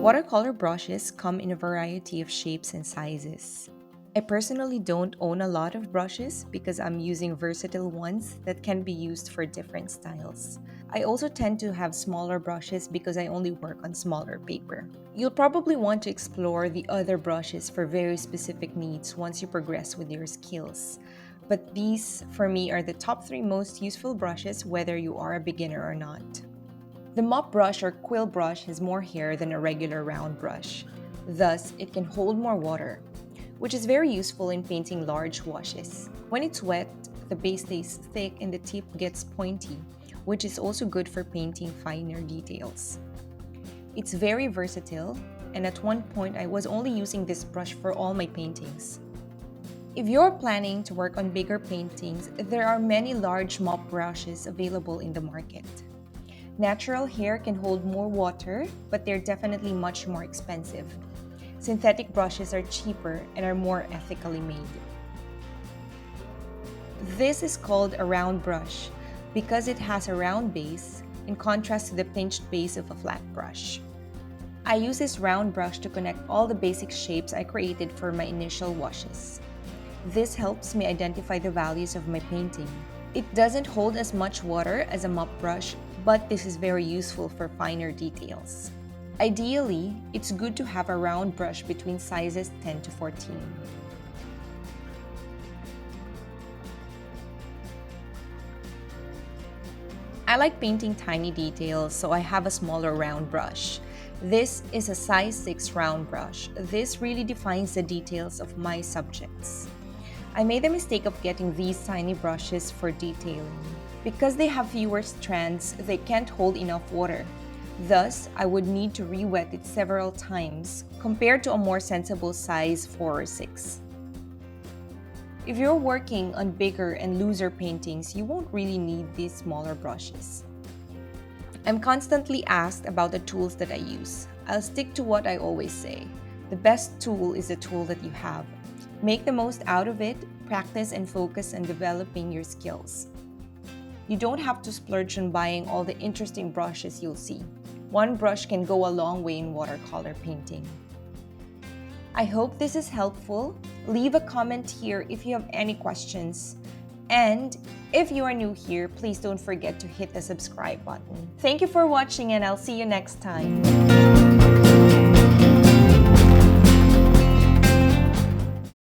Watercolor brushes come in a variety of shapes and sizes. I personally don't own a lot of brushes because I'm using versatile ones that can be used for different styles. I also tend to have smaller brushes because I only work on smaller paper. You'll probably want to explore the other brushes for very specific needs once you progress with your skills. But these, for me, are the top 3 most useful brushes whether you are a beginner or not. The mop brush or quill brush has more hair than a regular round brush. Thus, it can hold more water, which is very useful in painting large washes. When it's wet, the base stays thick and the tip gets pointy, which is also good for painting finer details. It's very versatile, and at one point I was only using this brush for all my paintings. If you're planning to work on bigger paintings, there are many large mop brushes available in the market. Natural hair can hold more water, but they're definitely much more expensive. Synthetic brushes are cheaper and are more ethically made. This is called a round brush because it has a round base in contrast to the pinched base of a flat brush. I use this round brush to connect all the basic shapes I created for my initial washes. This helps me identify the values of my painting. It doesn't hold as much water as a mop brush, but this is very useful for finer details. Ideally, it's good to have a round brush between sizes 10 to 14. I like painting tiny details, so I have a smaller round brush. This is a size 6 round brush. This really defines the details of my subjects. I made the mistake of getting these tiny brushes for detailing. Because they have fewer strands, they can't hold enough water. Thus, I would need to re-wet it several times compared to a more sensible size 4 or 6. If you're working on bigger and looser paintings, you won't really need these smaller brushes. I'm constantly asked about the tools that I use. I'll stick to what I always say. The best tool is the tool that you have. Make the most out of it, practice and focus on developing your skills. You don't have to splurge on buying all the interesting brushes you'll see. One brush can go a long way in watercolor painting. I hope this is helpful. Leave a comment here if you have any questions. And if you are new here, please don't forget to hit the subscribe button. Thank you for watching and I'll see you next time.